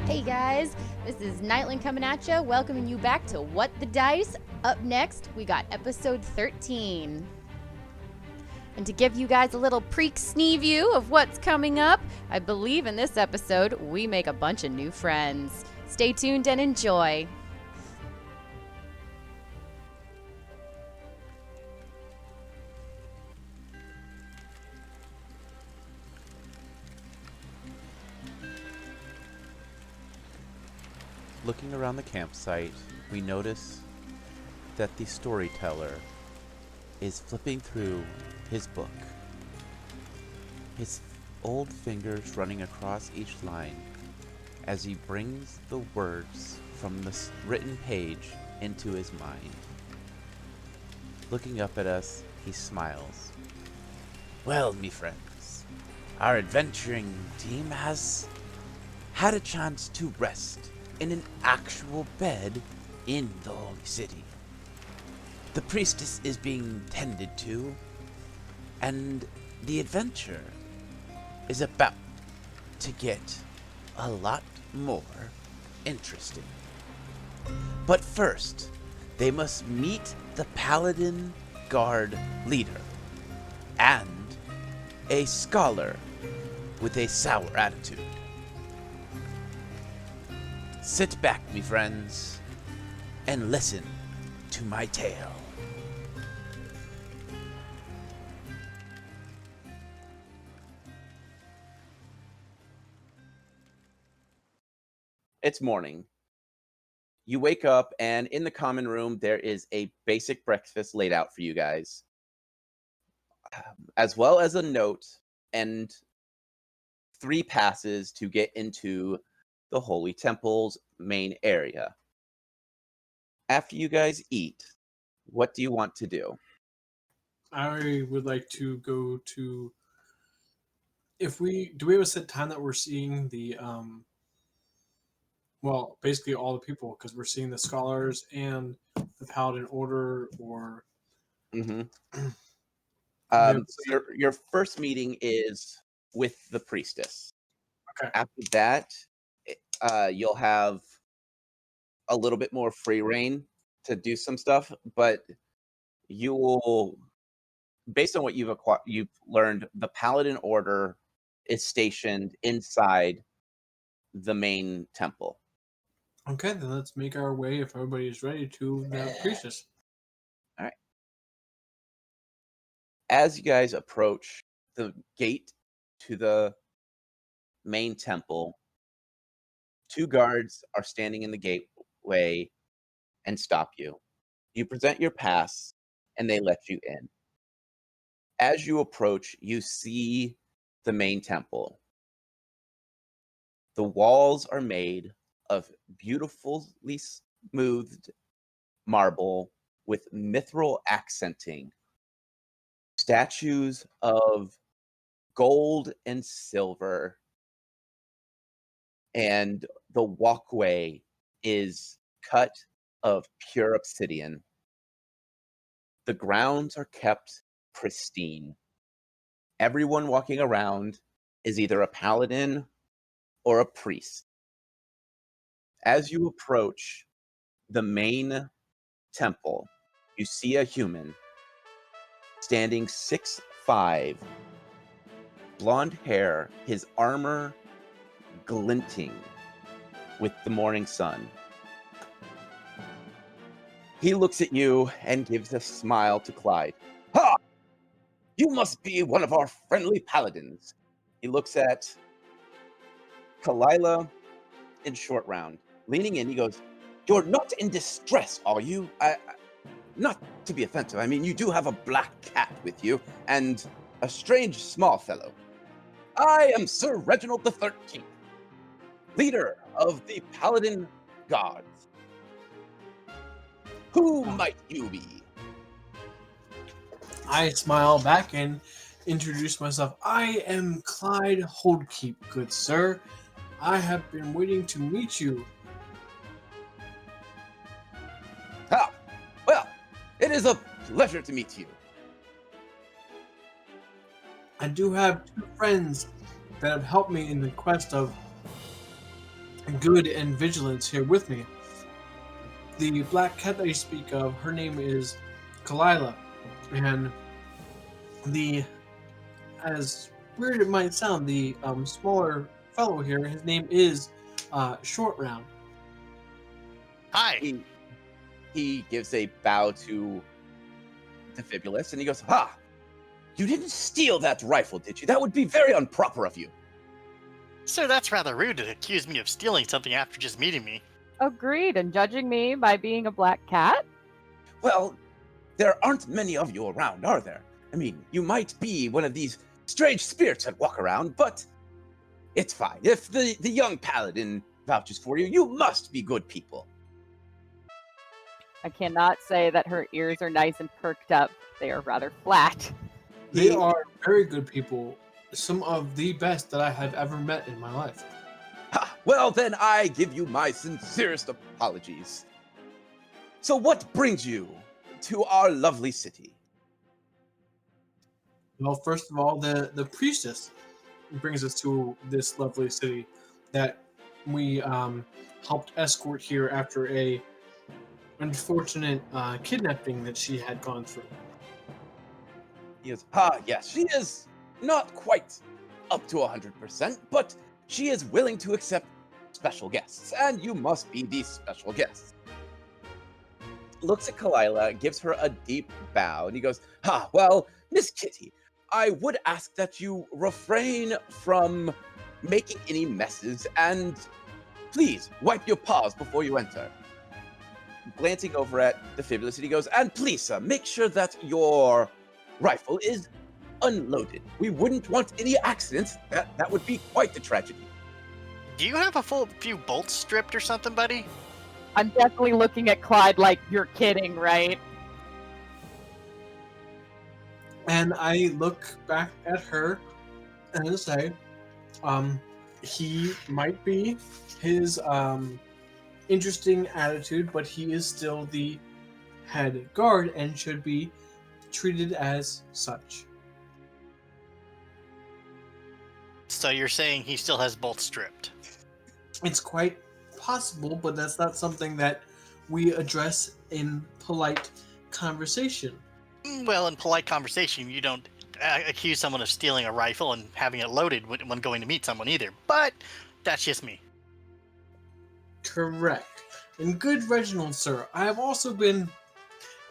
Hey guys, this is Nytlin coming at you, welcoming you back to What the Dice. Up next, we got episode 13. And to give you guys a little sneak view of what's coming up, I believe in this episode we make a bunch of new friends. Stay tuned and enjoy. Looking around the campsite, we notice that the storyteller is flipping through his book, his old fingers running across each line as he brings the words from the written page into his mind. Looking up at us, he smiles. Well, me friends, our adventuring team has had a chance to rest in an actual bed in the holy city. The priestess is being tended to, and the adventure is about to get a lot more interesting. But first, they must meet the Paladin Guard leader and a scholar with a sour attitude. Sit back, me friends, and listen to my tale. It's morning. You wake up, and in the common room, there is a basic breakfast laid out for you guys, as well as a note and 3 passes to get into the Holy Temple's main area. After you guys eat, what do you want to do? I would like to go to. Do we have a set time that we're seeing the well, basically all the people, because we're seeing the scholars and the paladin order, or Mm-hmm. Yeah, So your first meeting is with the priestess. Okay. After that, you'll have a little bit more free reign to do some stuff, but you will, based on what you've learned, the Paladin Order is stationed inside the main temple. Okay, then let's make our way, if everybody is ready, to the priestess. All right. As you guys approach the gate to the main temple, 2 guards are standing in the gateway and stop you. You present your pass, and they let you in. As you approach, you see the main temple. The walls are made of beautifully smoothed marble with mithril accenting, statues of gold and silver, and the walkway is cut of pure obsidian. The grounds are kept pristine. Everyone walking around is either a paladin or a priest. As you approach the main temple, you see a human standing 6'5", blonde hair, his armor glinting with the morning sun. He looks at you and gives a smile to Clyde. Ha! You must be one of our friendly paladins. He looks at Kalila in Short Round. Leaning in, he goes, You're not in distress, are you? Not to be offensive, I mean, you do have a black cat with you, and a strange small fellow. I am Sir Reginald the 13th, leader of the Paladin Guards. Who might you be? I smile back and introduce myself. I am Clyde Holdkeep, good sir. I have been waiting to meet you. Ah, well, it is a pleasure to meet you. I do have 2 friends that have helped me in the quest of good and vigilance here with me. The black cat that you speak of, her name is Kalila, and the as weird it might sound, the smaller fellow here, his name is Short Round. Hi. He gives a bow to Defibulus, and he goes, "Ha! You didn't steal that rifle, did you? That would be very improper of you." Sir, that's rather rude to accuse me of stealing something after just meeting me. Agreed, and judging me by being a black cat? Well, there aren't many of you around, are there? I mean, you might be one of these strange spirits that walk around, but it's fine. If the young paladin vouches for you, you must be good people. I cannot say that her ears are nice and perked up. They are rather flat. They are very good people, some of the best that I have ever met in my life. Ha! Well, then I give you my sincerest apologies. So what brings you to our lovely city? Well, first of all, the priestess brings us to this lovely city that we helped escort here after a unfortunate kidnapping that she had gone through. He goes, yes, she is not quite up to 100%, but she is willing to accept special guests, and you must be these special guests. Looks at Kalila, gives her a deep bow, and he goes, well, Miss Kitty, I would ask that you refrain from making any messes, and please wipe your paws before you enter. Glancing over at Defibulus, he goes, and please, sir, make sure that your rifle is unloaded. We wouldn't want any accidents. That would be quite the tragedy. Do you have a full few bolts stripped or something, buddy? I'm definitely looking at Clyde like, you're kidding, right? And I look back at her and say, he might be his interesting attitude, but he is still the head guard and should be treated as such. So you're saying he still has bolts stripped? It's quite possible, but that's not something that we address in polite conversation. Well, in polite conversation, you don't accuse someone of stealing a rifle and having it loaded when going to meet someone either. But that's just me. Correct. And good Reginald, sir, I have also been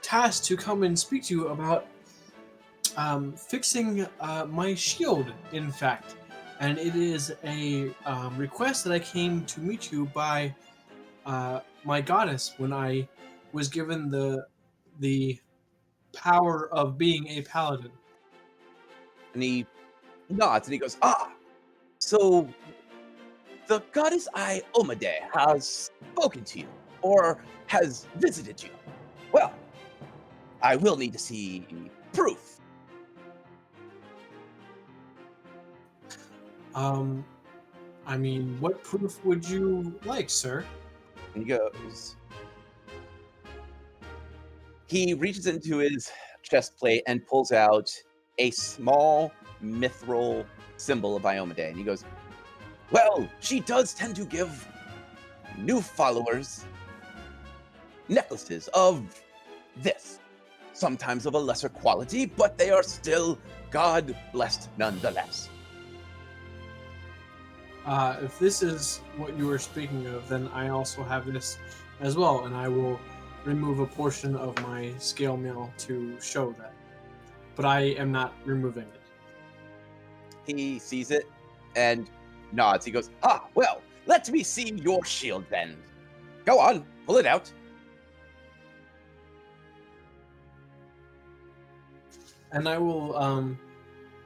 tasked to come and speak to you about fixing my shield, in fact. And it is a request that I came to meet you by my goddess when I was given the power of being a paladin. And he nods and he goes, so the goddess Iomade has spoken to you or has visited you. Well, I will need to see proof. I mean, what proof would you like, sir? And he goes, he reaches into his chest plate and pulls out a small mithril symbol of Iomade. And he goes, well, she does tend to give new followers necklaces of this, sometimes of a lesser quality, but they are still God-blessed nonetheless. If this is what you were speaking of, then I also have this as well, and I will remove a portion of my scale mail to show that. But I am not removing it. He sees it and nods. He goes, well, let me see your shield then. Go on, pull it out. And I will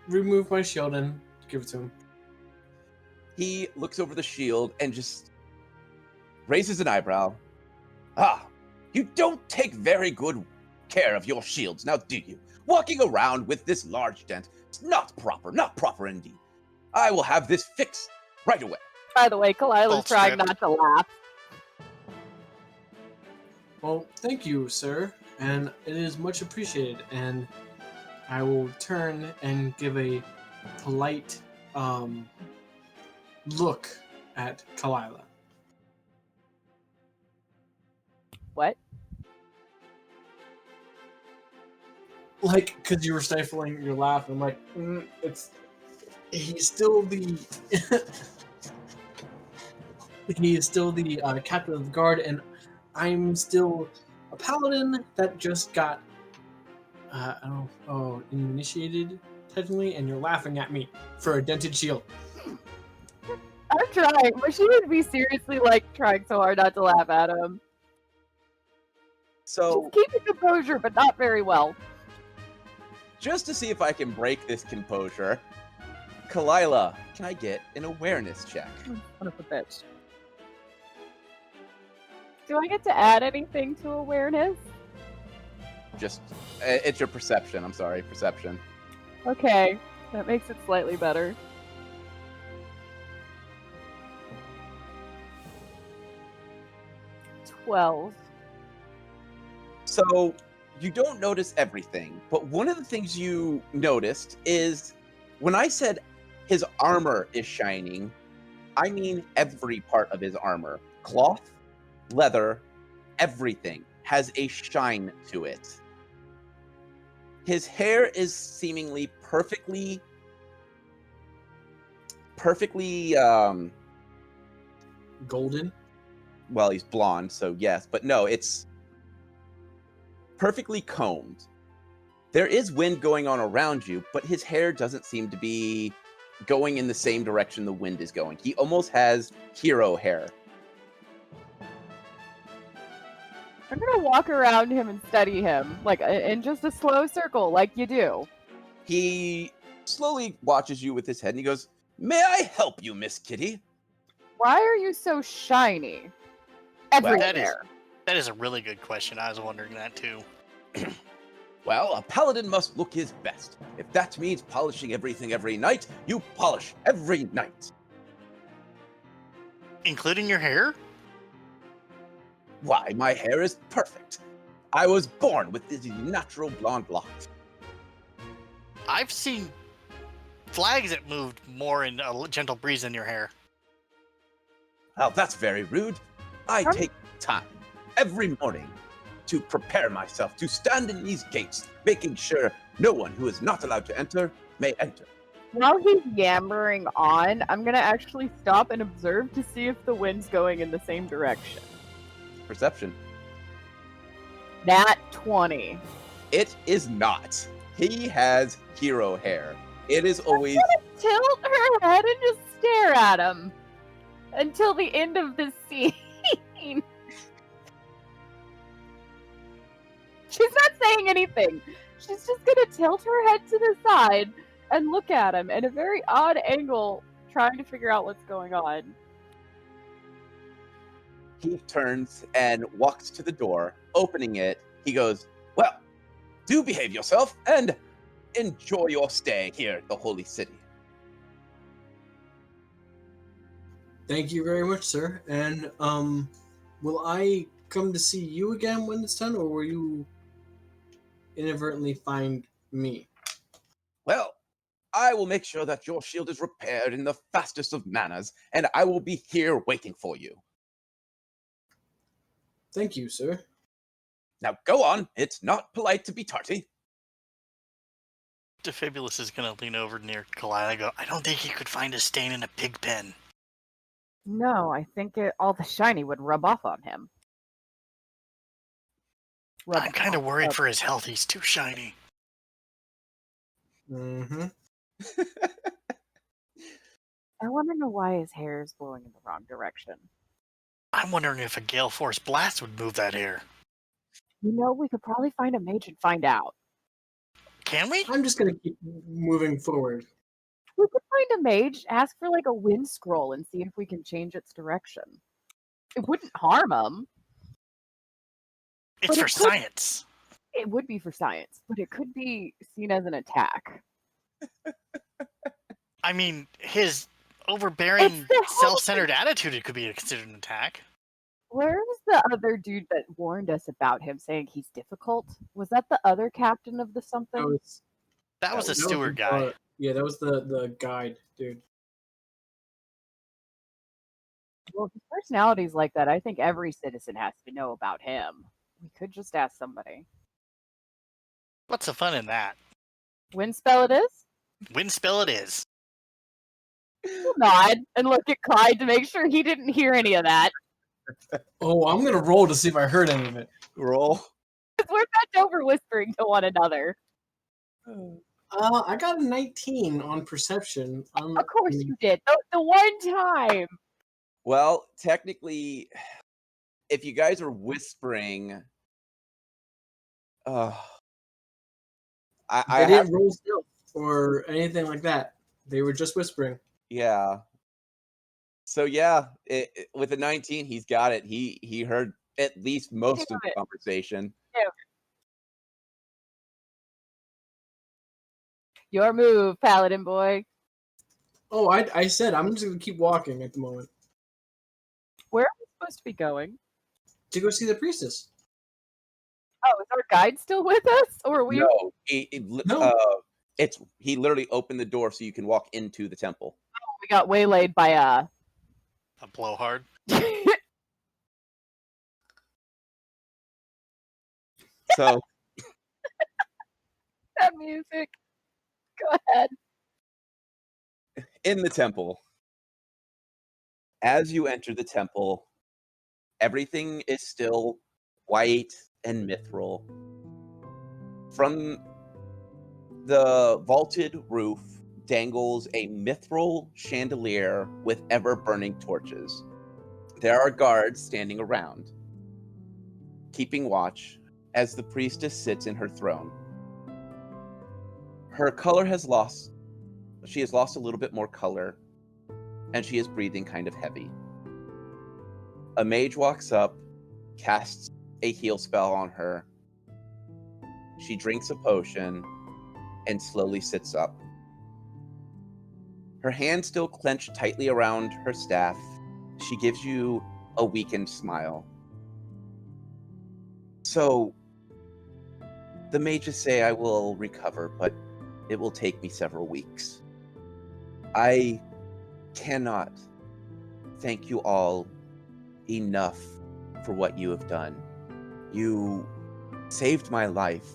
remove my shield and give it to him. He looks over the shield and just raises an eyebrow. You don't take very good care of your shields, now do you? Walking around with this large dent. It's not proper indeed. I will have this fixed right away. By the way, Kalila's Bolt trying strip. not to laugh. Well, thank you, sir, and it is much appreciated, and I will turn and give a polite look at Kalila. What? Like, because you were stifling your laugh, and I'm like, he's still the he is still the captain of the guard, and I'm still a paladin that just got initiated technically, and you're laughing at me for a dented shield. I'm trying, but she would be seriously like trying so hard not to laugh at him. So, She's keeping composure, but not very well. just to see if I can break this composure, Kalila, can I get an awareness check? Son of a bitch. Do I get to add anything to awareness? Just, it's your perception. I'm sorry, perception. Okay, that makes it slightly better. $12. So, you don't notice everything, but one of the things you noticed is when I said his armor is shining, I mean every part of his armor. Cloth, leather, everything has a shine to it. His hair is seemingly perfectly Golden. well, he's blonde, so yes, but no, it's perfectly combed. There is wind going on around you, but his hair doesn't seem to be going in the same direction the wind is going. He almost has hero hair. I'm gonna walk around him and study him, like in just a slow circle, like you do. He slowly watches you with his head and he goes, "May I help you, Miss Kitty?" Why are you so shiny? Well, Everywhere. That is a really good question. I was wondering that too. Well, a paladin must look his best. If that means polishing everything every night, you polish every night. Including your hair? Why, my hair is perfect. I was born with these natural blonde locks. I've seen flags that moved more in a gentle breeze than your hair. Well, that's very rude. I take time every morning to prepare myself to stand in these gates, making sure no one who is not allowed to enter may enter. While he's yammering on, I'm gonna actually stop and observe to see if the wind's going in the same direction. Perception. Nat 20. It is not. He has hero hair. It is always... Tilt her head and just stare at him until the end of the scene. She's not saying anything. She's just gonna tilt her head to the side and look at him in a very odd angle, trying to figure out what's going on. He turns and walks to the door. Opening it, he goes, "Well, do behave yourself and enjoy your stay here at the Holy City." Thank you very much, sir. And will I come to see you again when it's done, or will you inadvertently find me? Well, I will make sure that your shield is repaired in the fastest of manners, and I will be here waiting for you. Thank you, sir. Now go on. It's not polite to be tardy. Defibulus is going to lean over near Kalila and go, I don't think he could find a stain in a pig pen. No, I think all the shiny would rub off on him. I'm kind of worried for his health. He's too shiny. Mm-hmm. I want to know why his hair is blowing in the wrong direction. I'm wondering if a gale force blast would move that hair. You know, we could probably find a mage and find out. Can we? I'm just gonna keep moving forward. We could find a mage, ask for like a wind scroll, and see if we can change its direction. It wouldn't harm him. It's for science. It would be for science, but it could be seen as an attack. I mean, his overbearing, self-centered attitude, it could be considered an attack. Where's the other dude that warned us about him saying he's difficult? Was that the other captain of the something? That was a steward guy. Yeah, that was the guide, dude. Well, if his personality's like that, I think every citizen has to know about him. We could just ask somebody. What's the fun in that? Wind spell it is? Wind spell it is. We'll nod and look at Clyde to make sure he didn't hear any of that. Oh, I'm gonna roll to see if I heard any of it. Roll. We're bent over whispering to one another. I got a 19 on perception. Of course you did. The one time. Well, technically, if you guys are whispering, I They didn't roll stealth or anything like that. They were just whispering. yeah. So yeah, with a 19, he's got it. He heard at least most of the conversation. Your move, paladin boy. Oh, I said I'm just gonna keep walking at the moment Where are we supposed to be going? to go see the priestess. Oh, is our guide still with us? Or are we No, No. he literally opened the door so you can walk into the temple. we got waylaid by A blowhard. So that music. Go ahead. in the temple, as you enter the temple, everything is still white and mithril. From the vaulted roof dangles a mithril chandelier with ever-burning torches. There are guards standing around, keeping watch as the priestess sits in her throne. Her color she has lost a little bit more color, and she is breathing kind of heavy. A mage walks up, casts a heal spell on her. She drinks a potion and slowly sits up. Her hand still clenched tightly around her staff. She gives you a weakened smile. So, the mages say I will recover, but it will take me several weeks. I cannot thank you all enough for what you have done. You saved my life,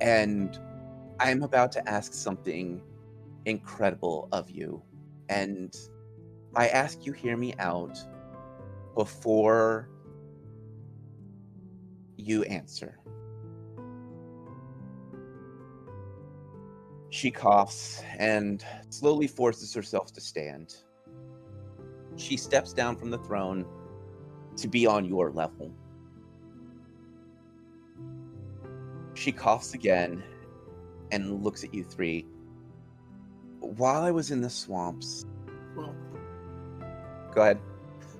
and I'm about to ask something incredible of you, and I ask you hear me out before you answer. She coughs and slowly forces herself to stand. She steps down from the throne to be on your level. She coughs again and looks at you three. While I was in the swamps... Well, Go ahead.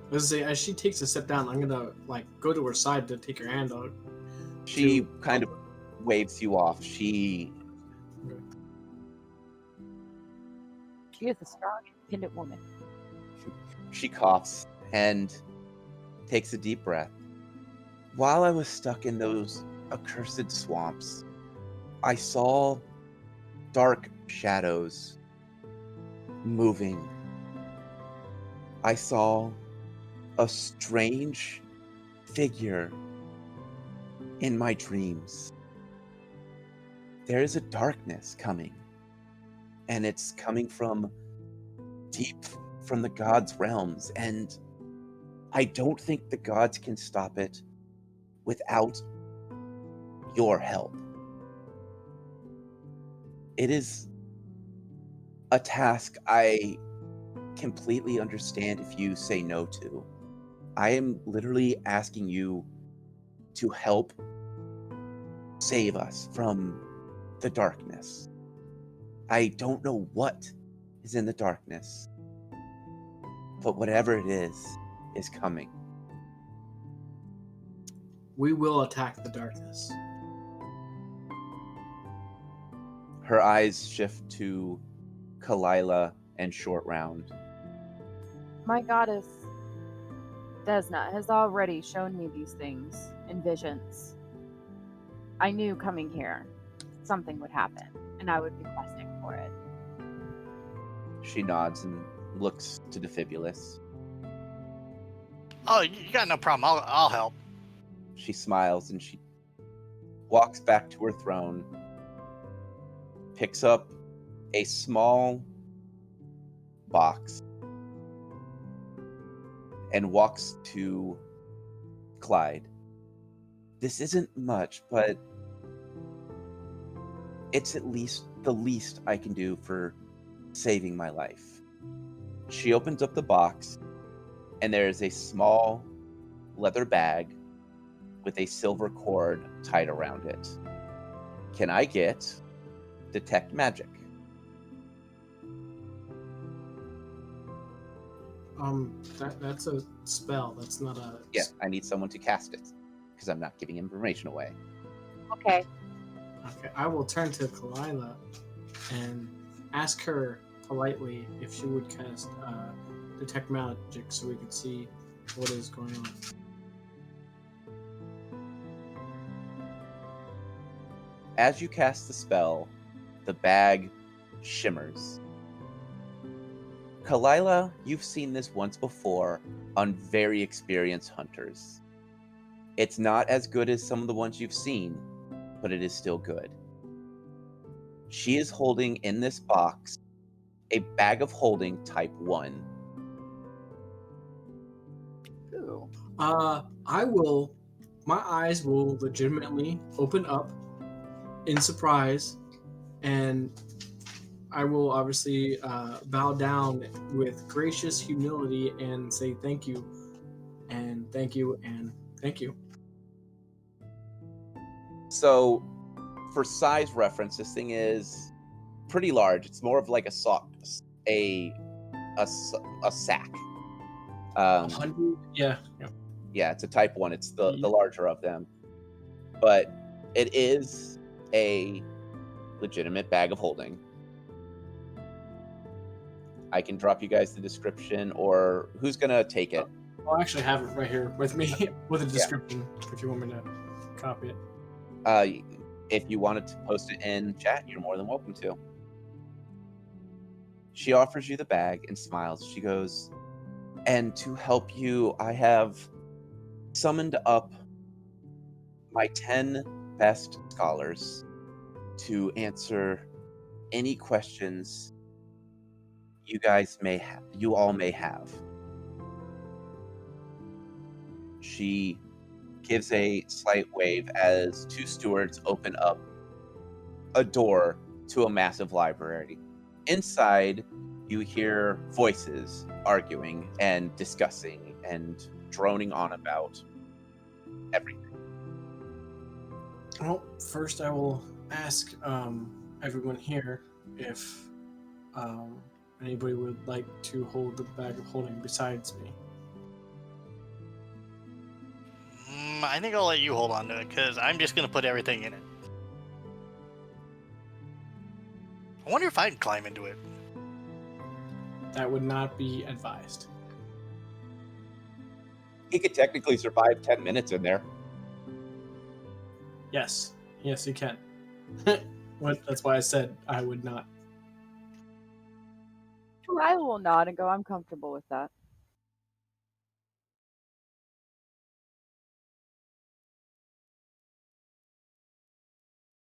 I was gonna say, as she takes a step down, I'm gonna go to her side to take her hand out. She kind of waves you off. She is a strong, independent woman. She coughs and takes a deep breath. While I was stuck in those accursed swamps, I saw dark shadows moving. I saw a strange figure in my dreams. There is a darkness coming, and it's coming from deep from the gods' realms, and I don't think the gods can stop it without your help. It is a task I completely understand if you say no to. I am literally asking you to help save us from the darkness. I don't know what is in the darkness, but whatever it is coming. We will attack the darkness. Her eyes shift to Kalila and Short Round. My goddess, Desna, has already shown me these things in visions. I knew coming here something would happen, and I would be questing for it. She nods and looks to Defibulus. Oh, you got no problem. I'll help. She smiles and she walks back to her throne, picks up a small box, and walks to Clyde. This isn't much, but it's at least the least I can do for saving my life. She opens up the box, and there is a small leather bag with a silver cord tied around it. Can I get detect magic? That's a spell. That's not a. Yeah, I need someone to cast it because I'm not giving information away. Okay. Okay, I will turn to Kalila and ask her politely if she would cast detect magic so we could see what is going on. As you cast the spell, the bag shimmers. Kalila, you've seen this once before on very experienced hunters. It's not as good as some of the ones you've seen, but it is still good. She is holding in this box a bag of holding type 1. Ooh. My eyes will legitimately open up in surprise, and I will obviously bow down with gracious humility and say thank you, and thank you, and thank you. So, for size reference, this thing is pretty large. It's more of like a sock, a sack. 100? Yeah. Yeah, it's a type 1. It's the larger of them. But it is a legitimate bag of holding. I can drop you guys the description, or who's going to take it? I'll actually have it right here with me with a description if you want me to copy it. If you wanted to post it in chat, you're more than welcome to. She offers you the bag and smiles. She goes, and to help you, I have summoned up my 10 best scholars to answer any questions you all may have. She gives a slight wave as 2 stewards open up a door to a massive library. Inside, you hear voices arguing and discussing and droning on about everything. Well, first I will ask everyone here if anybody would like to hold the bag of holding besides me. I think I'll let you hold on to it because I'm just gonna put everything in it. I wonder if I can climb into it. That would not be advised. He could technically survive 10 minutes in there. Yes, you can. That's why I said I would not. I will nod and go, I'm comfortable with that.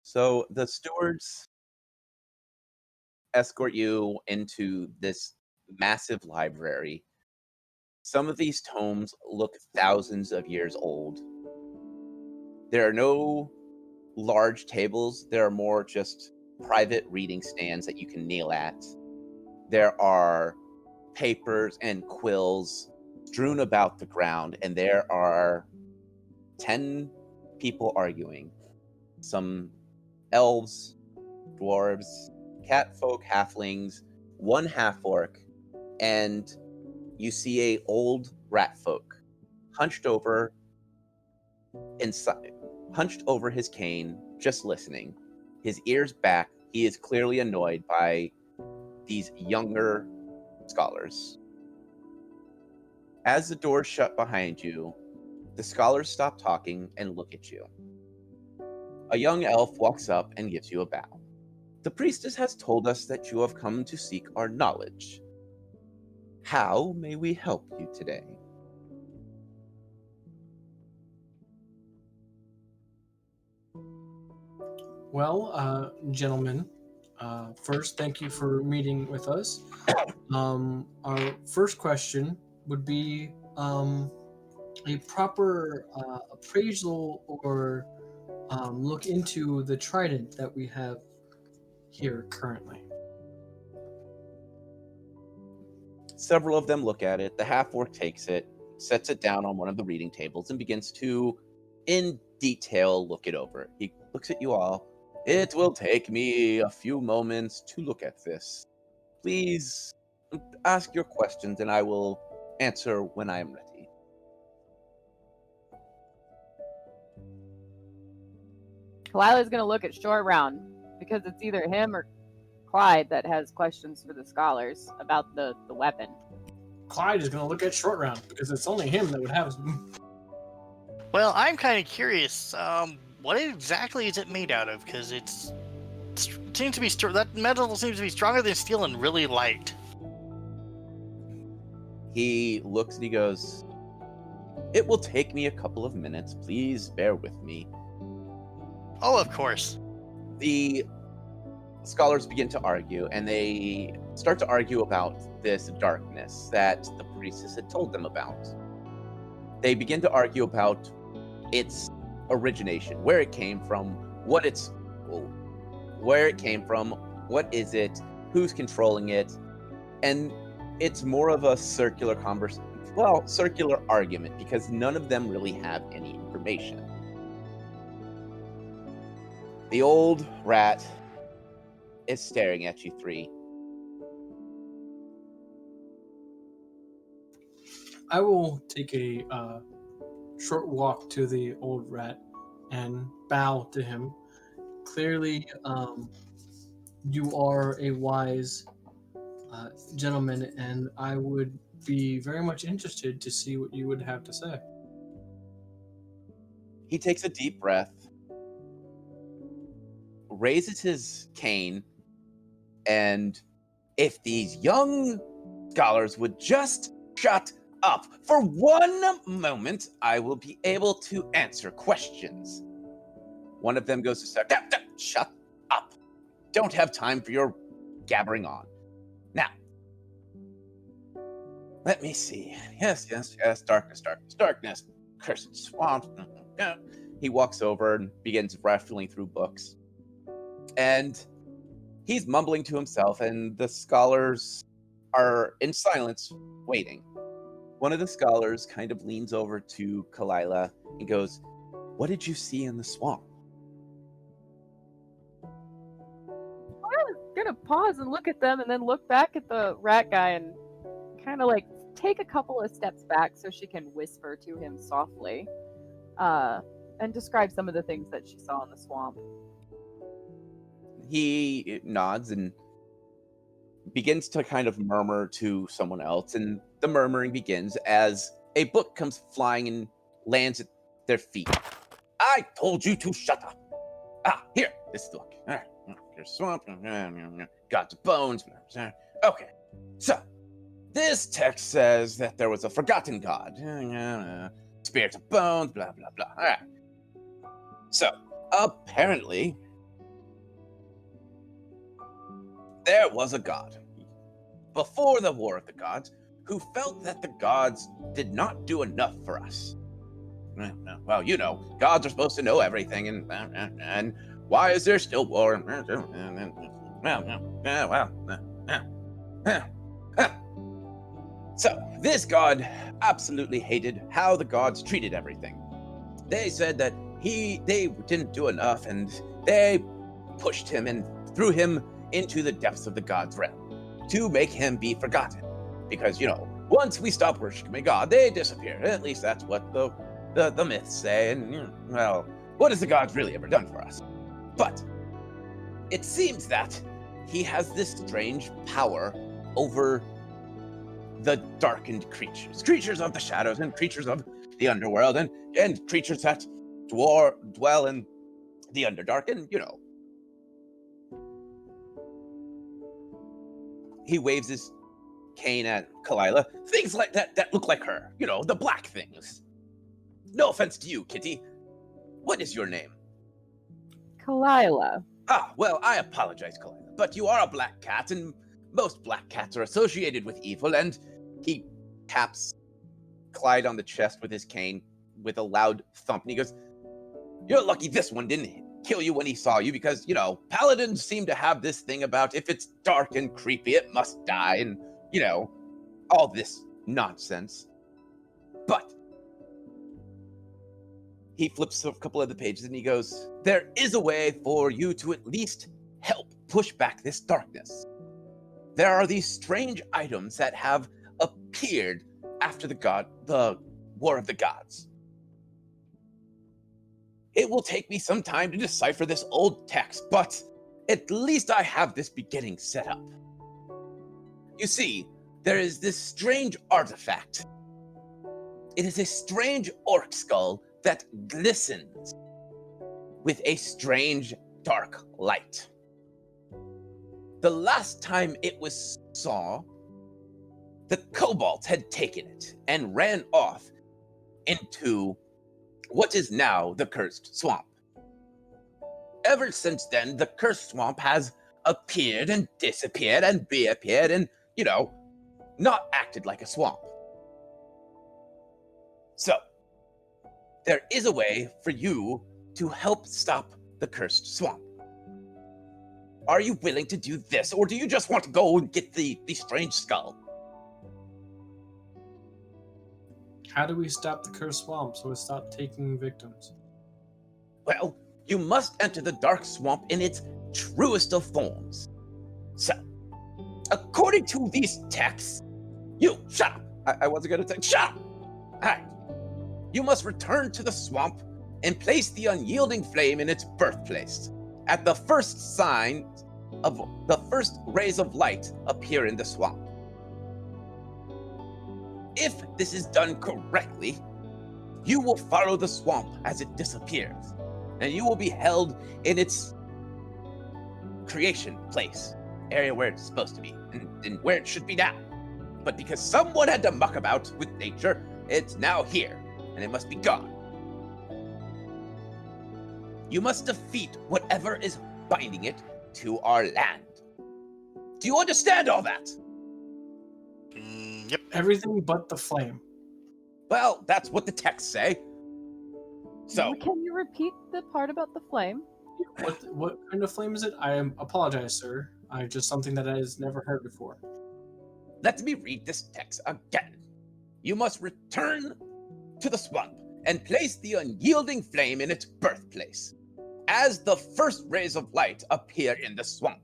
So the stewards escort you into this massive library. Some of these tomes look thousands of years old. There are no large tables. There are more just private reading stands that you can kneel at. There are papers and quills strewn about the ground, and there are 10 people arguing. Some elves, dwarves, catfolk, halflings, 1 half-orc, and you see a old rat folk hunched over his cane, just listening. His ears back, he is clearly annoyed by these younger scholars. As the doors shut behind you, the scholars stop talking and look at you. A young elf walks up and gives you a bow. The priestess has told us that you have come to seek our knowledge. How may we help you today? Well, gentlemen, first, thank you for meeting with us. Our first question would be a proper appraisal or look into the trident that we have here currently. Several of them look at it. The half-orc takes it, sets it down on one of the reading tables, and begins to, in detail, look it over. He looks at you all. It will take me a few moments to look at this. Please ask your questions, and I will answer when I am ready. Kalila's gonna look at Short Round because it's either him or Clyde that has questions for the scholars about the weapon. Clyde is going to look at Short Round because it's only him that would have. Well, I'm kind of curious. What exactly is it made out of? Because it seems to be that metal seems to be stronger than steel and really light. He looks and he goes, "It will take me a couple of minutes. Please bear with me." Oh, of course. The scholars begin to argue, and they start to argue about this darkness that the priestess had told them about. They begin to argue about its origination, where it came from, what is it, who's controlling it, and it's more of a circular circular argument because none of them really have any information. The old rat is staring at you three. I will take a short walk to the old rat and bow to him. Clearly, you are a wise gentleman, and I would be very much interested to see what you would have to say. He takes a deep breath, raises his cane, and if these young scholars would just shut up for one moment, I will be able to answer questions. One of them goes to start, shut up. Don't have time for your gabbering on. Now, let me see. Yes, darkness, cursed swamp. He walks over and begins raffling through books. And he's mumbling to himself, and the scholars are in silence, waiting. One of the scholars kind of leans over to Kalila and goes, "What did you see in the swamp?" I'm gonna pause and look at them and then look back at the rat guy and kind of like take a couple of steps back so she can whisper to him softly and describe some of the things that she saw in the swamp. He nods and begins to kind of murmur to someone else, and the murmuring begins as a book comes flying and lands at their feet. "I told you to shut up. Here, this book. Here's swamp. Got the bones. Okay, so this text says that there was a forgotten god. Spirit of bones, blah, blah, blah. All right. So, apparently, there was a god, before the War of the Gods, who felt that the gods did not do enough for us. Well, you know, gods are supposed to know everything, and why is there still war? So, this god absolutely hated how the gods treated everything. They said that they didn't do enough, and they pushed him and threw him into the depths of the god's realm to make him be forgotten. Because, you know, once we stop worshiping God, they disappear. At least that's what the myths say. And, well, what has the gods really ever done for us? But it seems that he has this strange power over the darkened creatures of the shadows, and creatures of the underworld, and creatures that dwell in the Underdark, and, you know. He waves his cane at Kalila. Things like that look like her. You know, the black things. No offense to you, Kitty. What is your name? Kalila. Ah, well, I apologize, Kalila, but you are a black cat, and most black cats are associated with evil, and he taps Clyde on the chest with his cane with a loud thump, and he goes, "You're lucky this one didn't kill you when he saw you, because, paladins seem to have this thing about if it's dark and creepy, it must die, and, all this nonsense. But he flips a couple of the pages and he goes, there is a way for you to at least help push back this darkness. There are these strange items that have appeared after the War of the Gods. It will take me some time to decipher this old text, but at least I have this beginning set up. You see, there is this strange artifact. It is a strange orc skull that glistens with a strange dark light. The last time it was saw, the kobolds had taken it and ran off into what is now the Cursed Swamp. Ever since then, the Cursed Swamp has appeared and disappeared and reappeared and, not acted like a swamp. So, there is a way for you to help stop the Cursed Swamp. Are you willing to do this, or do you just want to go and get the strange skull? How do we stop the cursed swamp so it stops taking victims? Well, you must enter the dark swamp in its truest of forms. So, according to these texts, you, shut up! I wasn't gonna say, shut up! Alright. You must return to the swamp and place the unyielding flame in its birthplace. At the first sign of the first rays of light appear in the swamp. If this is done correctly, you will follow the swamp as it disappears, and you will be held in its creation place, area where it's supposed to be, and where it should be now. But because someone had to muck about with nature, it's now here, and it must be gone. You must defeat whatever is binding it to our land. Do you understand all that? Yep. Everything but the flame. Well, that's what the texts say. So, Can you repeat the part about the flame? What kind of flame is it? I apologize, sir. I just something that I has never heard before. let me read this text again. You must return to the swamp and place the unyielding flame in its birthplace, as the first rays of light appear in the swamp.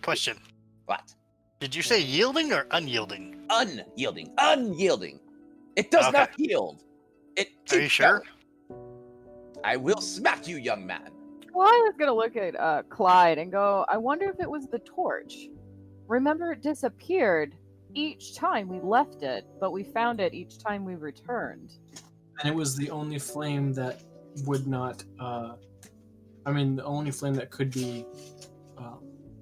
Question. What? Did you say yielding or unyielding? Unyielding. Unyielding. It does not yield. It Are you keeps sure? going. I will smack you, young man. Well, I was gonna look at Clyde and go, I wonder if it was the torch. Remember, it disappeared each time we left it, but we found it each time we returned. And it was the only flame that would not, the only flame that could be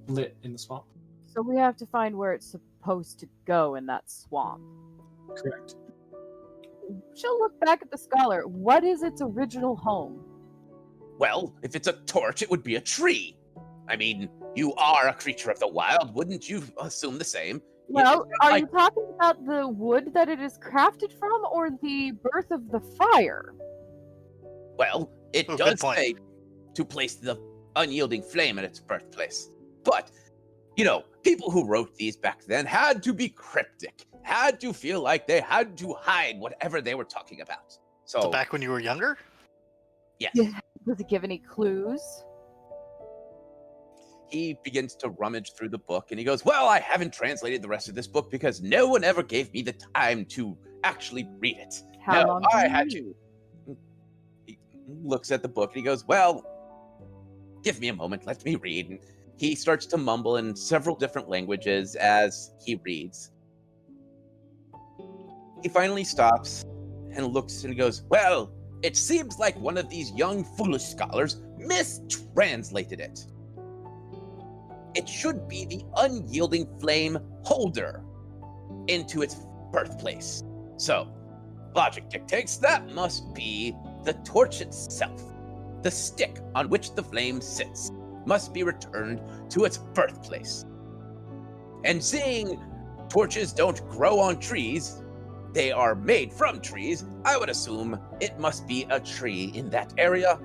lit in the swamp. So we have to find where it's supposed to go in that swamp. Correct. She'll look back at the scholar. What is its original home? Well, if it's a torch, it would be a tree. I mean, you are a creature of the wild, wouldn't you assume the same? Well, are you talking about the wood that it is crafted from, or the birth of the fire? Well, it Good does point. say to place the unyielding flame in its birthplace. But, people who wrote these back then had to be cryptic, had to feel like they had to hide whatever they were talking about. So Back when you were younger? yes. Yeah. Does it give any clues? He begins to rummage through the book and he goes, well, I haven't translated the rest of this book because no one ever gave me the time to actually read it. How No, long I do you had need? He looks at the book and he goes, well, give me a moment, let me read. And he starts to mumble in several different languages as he reads. He finally stops and looks and goes, well, it seems like one of these young foolish scholars mistranslated it. It should be the unyielding flame holder into its birthplace. So, logic dictates that must be the torch itself. The stick on which the flame sits must be returned to its birthplace. And seeing torches don't grow on trees, they are made from trees, I would assume it must be a tree in that area.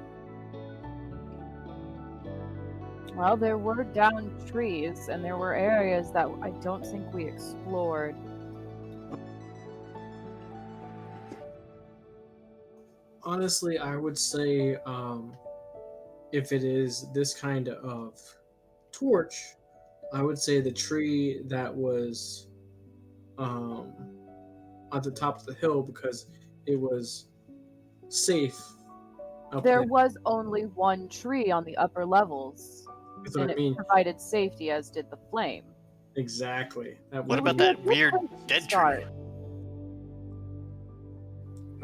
Well, there were downed trees, and there were areas that I don't think we explored. Honestly, I would say if it is this kind of torch, I would say the tree that was at the top of the hill because it was safe up There there. was only one tree on the upper levels, That's what and I it mean. provided safety, as did the flame. Exactly. That What would about be- that weird dead Start. tree?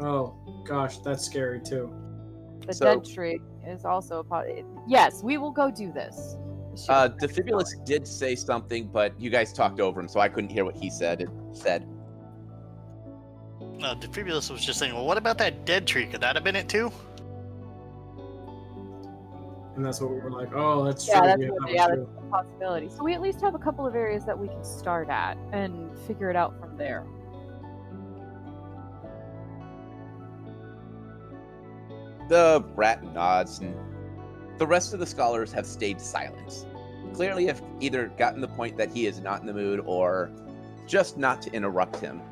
Oh gosh, that's scary too. The So- dead tree is also a yes, we will go do this. Defibulus did say something, but you guys talked over him, so I couldn't hear what he said. It said, Defibulus was just saying, well, what about that dead tree? Could that have been it too? And that's what we were like, oh, that's Yeah, true. that's, Yeah, what, that yeah, was that's true. a possibility. So we at least have a couple of areas that we can start at and figure it out from there. the rat nods, and the rest of the scholars have stayed silent. Clearly have either gotten the point that he is not in the mood or just not to interrupt him.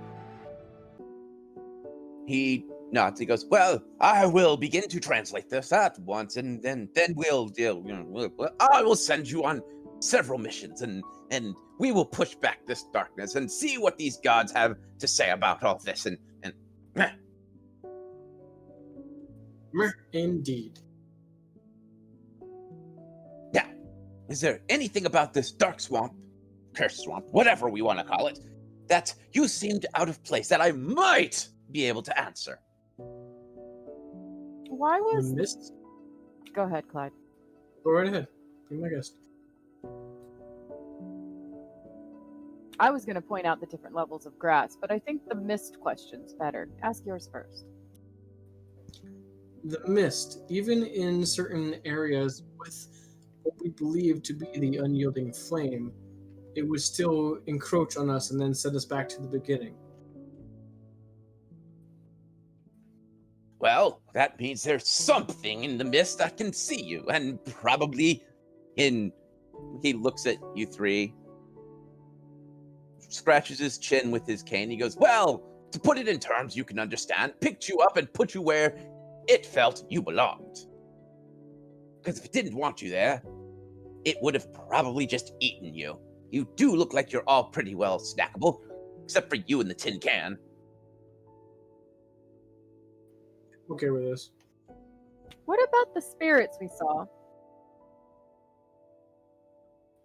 He nods. He goes, "Well, I will begin to translate this at once, and then we'll deal. I will send you on several missions, and we will push back this darkness and see what these gods have to say about all this." And Indeed. yeah, is there anything about this dark swamp, curse swamp, whatever we want to call it, that you seemed out of place that I might be able to answer? Why The was... mist. Go ahead, Clyde. Go right ahead. Be my guest. I was going to point out the different levels of grass, but I think the mist question's better. Ask yours first. The mist, even in certain areas with what we believe to be the unyielding flame, it would still encroach on us and then send us back to the beginning. Well, that means there's something in the mist that can see you, and probably in... He looks at you three, scratches his chin with his cane. He goes, "Well, to put it in terms you can understand, picked you up and put you where it felt you belonged. Because if it didn't want you there, it would have probably just eaten you. You do look like you're all pretty well snackable, except for you and the tin can." Okay with this. What about the spirits we saw?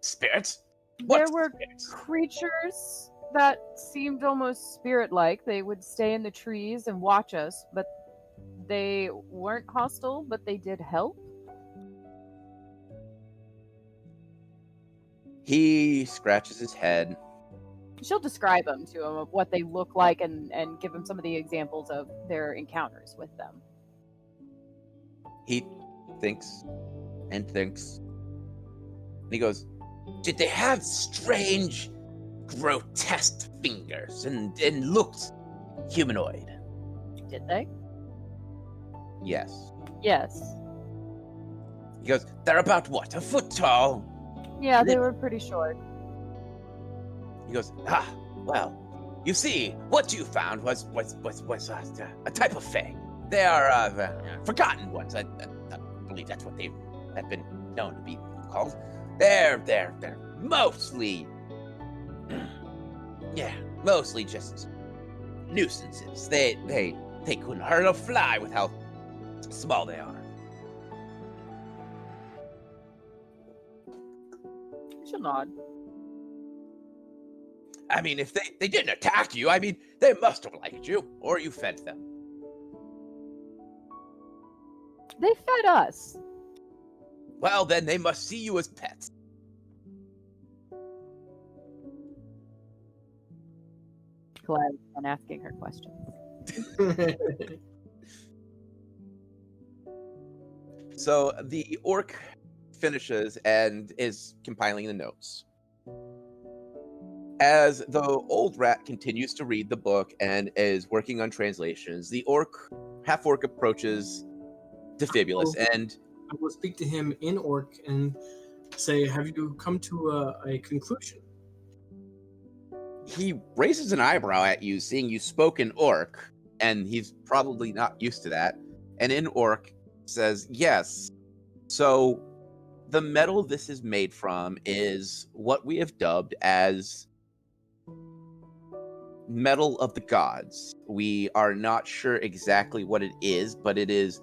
Spirits? There What were spirits? creatures that seemed almost spirit-like. They would stay in the trees and watch us, but they weren't hostile, but they did help. He scratches his head. She'll describe them to him of what they look like and give him some of the examples of their encounters with them. He thinks and thinks. And he goes, "Did they have strange, grotesque fingers and looked humanoid?" Did they? Yes. Yes. He goes, "They're about what, a foot tall?" Yeah, they Lit- were pretty short. He goes, well, you see, what you found was a type of fae. They are forgotten ones. I believe that's what they have been known to be called. They're mostly, mostly just nuisances. They couldn't hurt a fly with how small they are. She'll nod. I mean, if they didn't attack you, I mean, they must have liked you, or you fed them. They fed us. Well, then they must see you as pets. Glad on asking her questions. So the orc finishes and is compiling the notes. As the old rat continues to read the book and is working on translations, the half orc approaches Defibulus and I will speak to him in orc and say, "Have you come to a conclusion?" he raises an eyebrow at you, seeing you spoke in orc, and he's probably not used to that. And in orc says, yes. So the metal this is made from is what we have dubbed as metal of the gods. We are not sure exactly what it is, but it is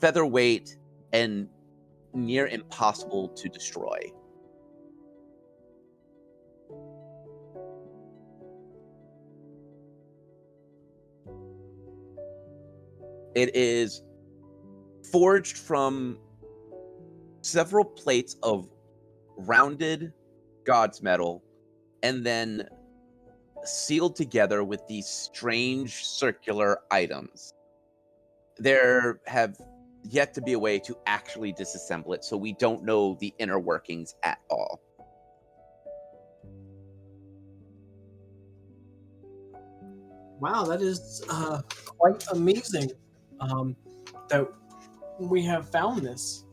featherweight and near impossible to destroy. It is forged from several plates of rounded god's metal and then sealed together with these strange circular items. There have yet to be a way to actually disassemble it, so we don't know the inner workings at all. Wow, that is quite amazing that we have found this.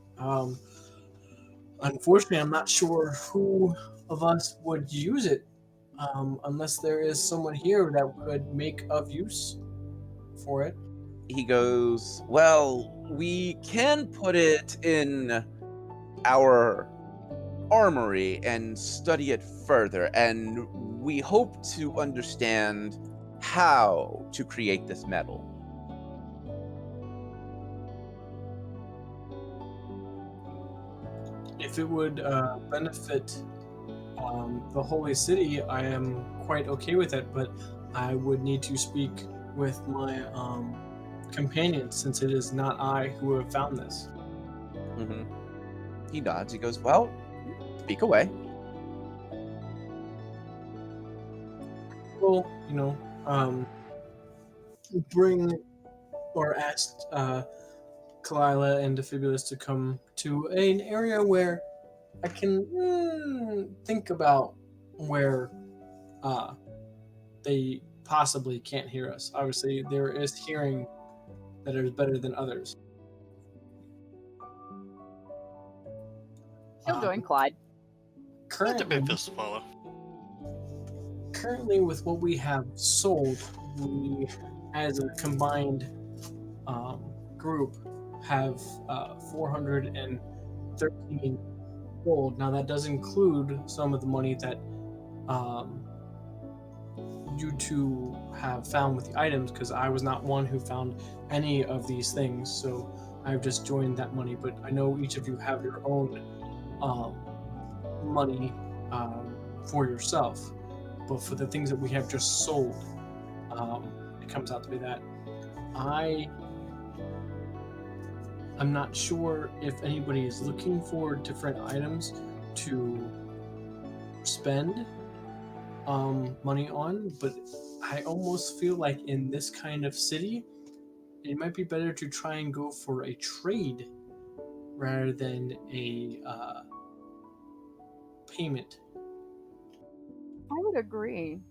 Unfortunately, I'm not sure who of us would use it unless there is someone here that could make of use for it. He goes, well, we can put it in our armory and study it further, and we hope to understand how to create this metal. If it would benefit the holy city, I am quite okay with it, but I would need to speak with my companion, since it is not I who have found this. Mm-hmm. He nods. He goes, well, speak away. Well, bring or ask Kalila and Defibulus to come to an area where I can think about where they possibly can't hear us. Obviously, there is hearing that is better than others. He'll join Clyde. Not to be Currently, this fellow. currently, with what we have sold, we, as a combined group, have 413 gold. Now, that does include some of the money that you two have found with the items, because I was not one who found any of these things, so I've just joined that money. But I know each of you have your own money for yourself. But for the things that we have just sold, it comes out to be that. I'm not sure if anybody is looking for different items to spend money on, but I almost feel like in this kind of city, it might be better to try and go for a trade rather than a payment. I would agree.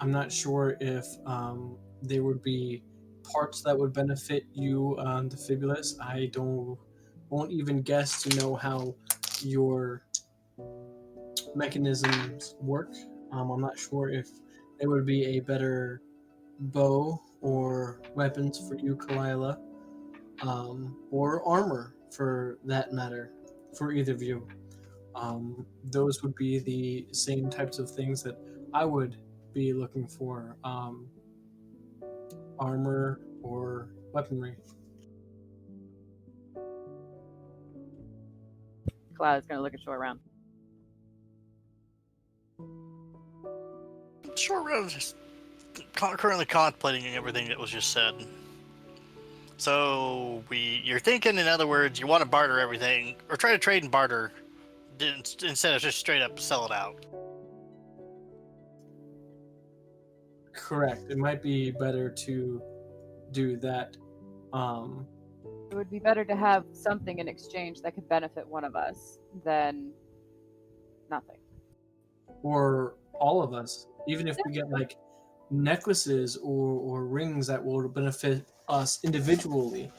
I'm not sure if there would be parts that would benefit you, Defibulus. I won't even guess to know how your mechanisms work. I'm not sure if there would be a better bow or weapons for you, Kalila, or armor for that matter, for either of you. Those would be the same types of things that I would be looking for, armor or weaponry. Clyde's gonna look at Short Round. Short Round is currently contemplating everything that was just said. So you're thinking, in other words, you want to barter everything, or try to trade and barter, instead of just straight up sell it out. Correct. It might be better to do that. It would be better to have something in exchange that could benefit one of us than nothing. Or all of us. Even if we get like necklaces or rings that will benefit us individually,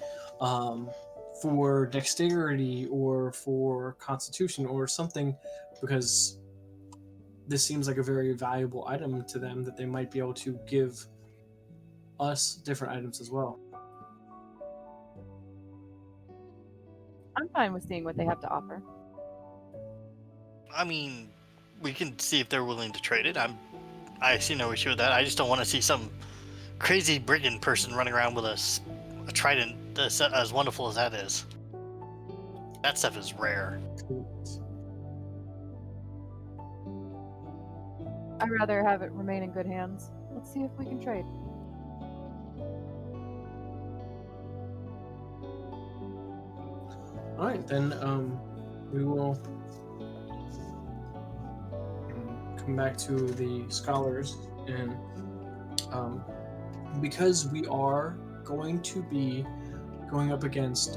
for dexterity or for constitution or something, because this seems like a very valuable item to them that they might be able to give us different items as well. I'm fine with seeing what they have to offer. I mean, we can see if they're willing to trade it. I see no issue with that. I just don't want to see some crazy brigand person running around with a trident as wonderful as that is. That stuff is rare. I'd rather have it remain in good hands. Let's see if we can trade. All right, then we will come back to the scholars, and because we are going to be going up against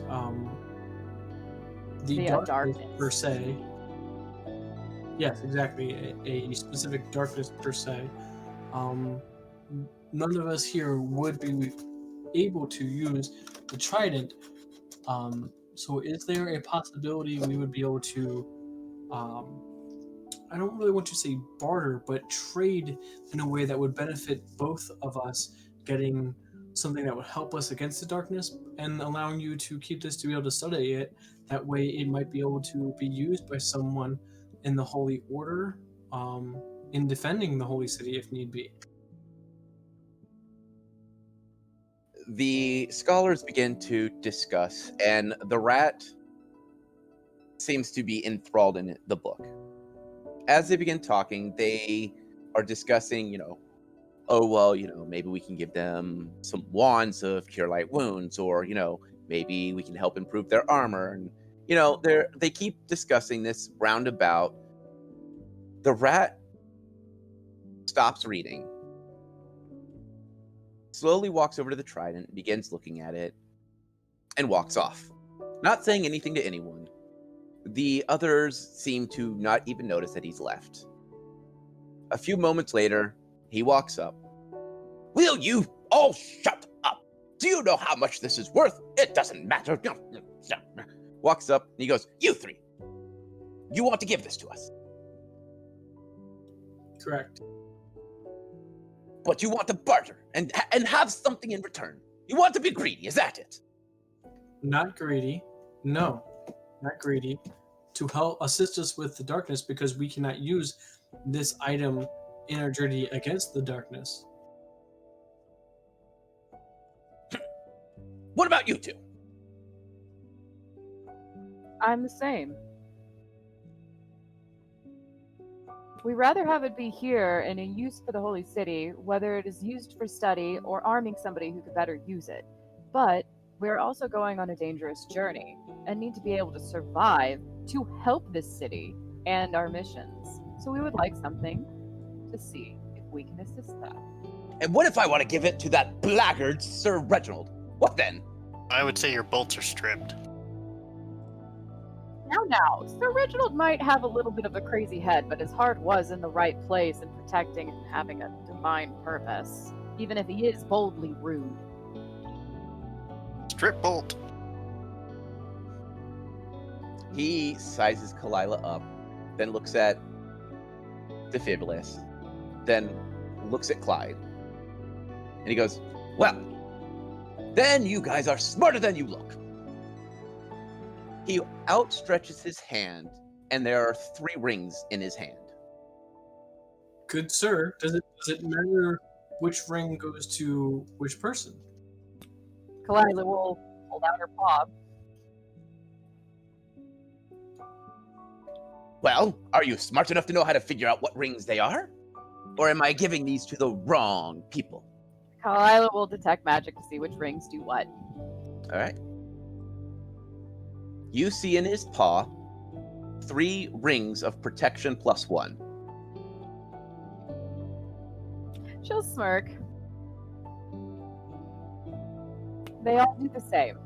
the darkness per se. Yes, exactly. A specific darkness per se. None of us here would be able to use the trident. So is there a possibility we would be able to, I don't really want to say barter, but trade in a way that would benefit both of us, getting something that would help us against the darkness and allowing you to keep this to be able to study it. That way it might be able to be used by someone in the Holy Order, in defending the Holy City if need be. The scholars begin to discuss, and the rat seems to be enthralled in the book. As they begin talking, they are discussing, oh, well, maybe we can give them some wands of cure light wounds, or, maybe we can help improve their armor. And, they keep discussing this roundabout. The rat stops reading, slowly walks over to the trident, begins looking at it, and walks off, not saying anything to anyone. The others seem to not even notice that he's left. A few moments later, he walks up. Will you all shut up? Do you know how much this is worth? It doesn't matter. Walks up and he goes, you three, you want to give this to us? Correct. But you want to barter and have something in return. You want to be greedy, is that it? Not greedy. No, not greedy. To help assist us with the darkness, because we cannot use this item in our journey against the darkness. What about you two? I'm the same. We'd rather have it be here and in use for the Holy City, whether it is used for study or arming somebody who could better use it. But we're also going on a dangerous journey and need to be able to survive to help this city and our missions. So we would like something to see if we can assist that. And what if I want to give it to that blackguard Sir Reginald? What then? I would say your bolts are stripped. Now, Sir Reginald might have a little bit of a crazy head, but his heart was in the right place in protecting and having a divine purpose, even if he is boldly rude. Strip bolt. He sizes Kalila up, then looks at Defibulus, then looks at Clyde, and he goes, well, then you guys are smarter than you look. He outstretches his hand, and there are 3 rings in his hand. Good sir, does it matter which ring goes to which person? Kalila will hold out her paw. Well, are you smart enough to know how to figure out what rings they are? Or am I giving these to the wrong people? Kalila will detect magic to see which rings do what. All right. You see in his paw 3 rings of protection +1. She'll smirk. They all do the same.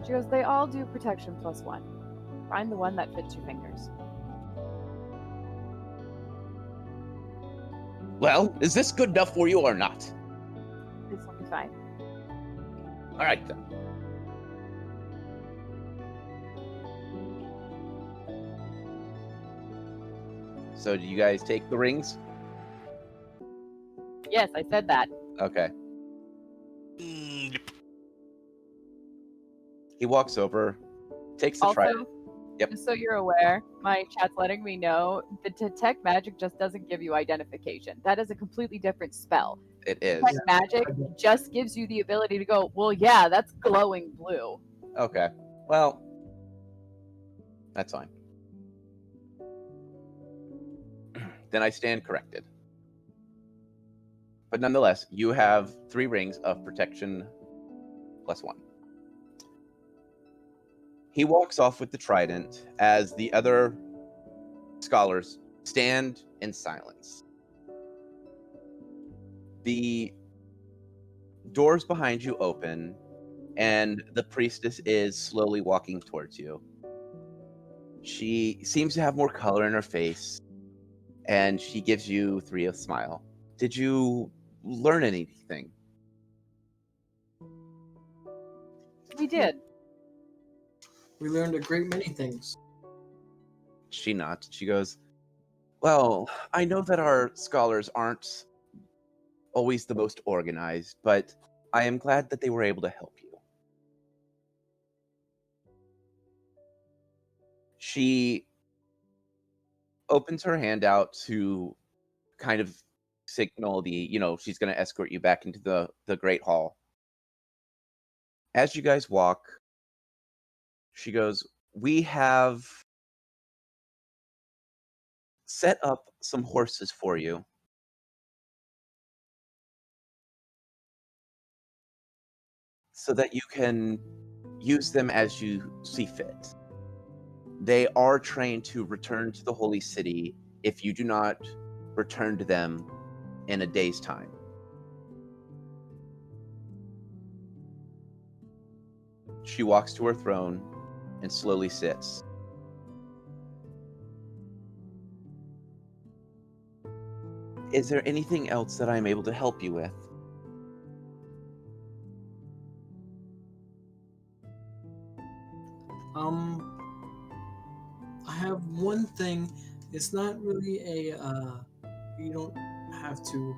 She goes, they all do protection +1. Find the one that fits your fingers. Well, is this good enough for you or not? This will be fine. All right, then. So do you guys take the rings? Yes, I said that. Okay. Yep. He walks over, takes the Also, trident. Yep. just so you're aware, my chat's letting me know the detect magic just doesn't give you identification. That is a completely different spell. It is. Detect magic just gives you the ability to go, well, yeah, that's glowing blue. Okay. Well, that's fine. Then I stand corrected. But nonetheless, you have 3 rings of protection +1. He walks off with the trident as the other scholars stand in silence. The doors behind you open, and the priestess is slowly walking towards you. She seems to have more color in her face, and she gives you 3 a smile. Did you learn anything? We did. We learned a great many things. She nods. She goes, well, I know that our scholars aren't always the most organized, but I am glad that they were able to help you. She opens her hand out to kind of signal she's going to escort you back into the Great Hall. As you guys walk, she goes, we have set up some horses for you. So that you can use them as you see fit. They are trained to return to the Holy City if you do not return to them in a day's time. She walks to her throne and slowly sits. Is there anything else that I'm able to help you with? I have one thing. It's not really you don't have to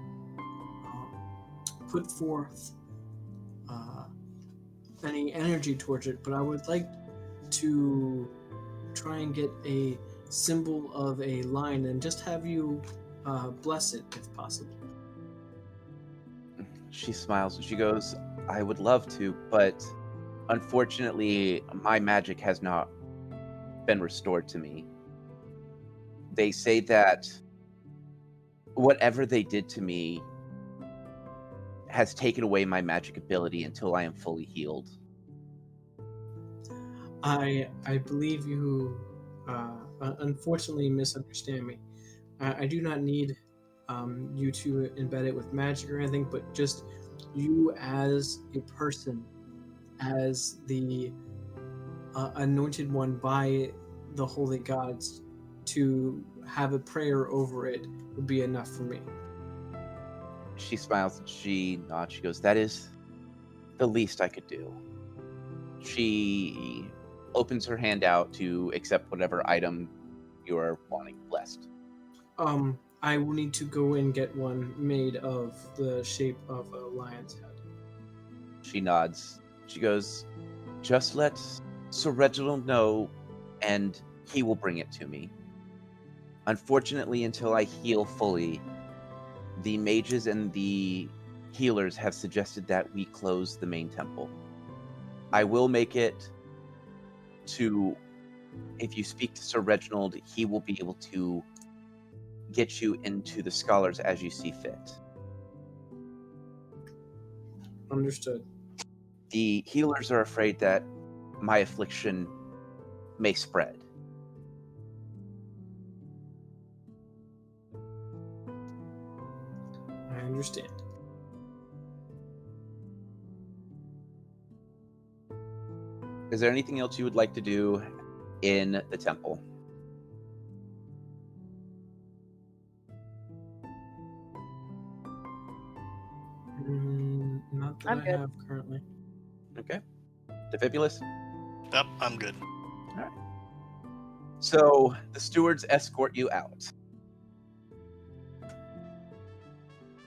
put forth any energy towards it, but I would like to try and get a symbol of a line and just have you bless it if possible. She smiles and she goes, I would love to, but unfortunately, my magic has not been restored to me. They say that whatever they did to me has taken away my magic ability until I am fully healed. I believe you unfortunately misunderstand me. I do not need you to embed it with magic or anything, but just you as a person, as the anointed one by the holy gods, to have a prayer over it would be enough for me. She smiles and she nods. She goes, that is the least I could do. She opens her hand out to accept whatever item you are wanting blessed. I will need to go and get one made of the shape of a lion's head. She nods. She goes, just let Sir Reginald know, and he will bring it to me. Unfortunately, until I heal fully, the mages and the healers have suggested that we close the main temple. I will make it to, if you speak to Sir Reginald, he will be able to get you into the scholars as you see fit. Understood. The healers are afraid that my affliction may spread. understand. Is there anything else you would like to do in the temple? Not that I'm I good. have currently. Okay. Defibulous? Yep, I'm good. So the stewards escort you out.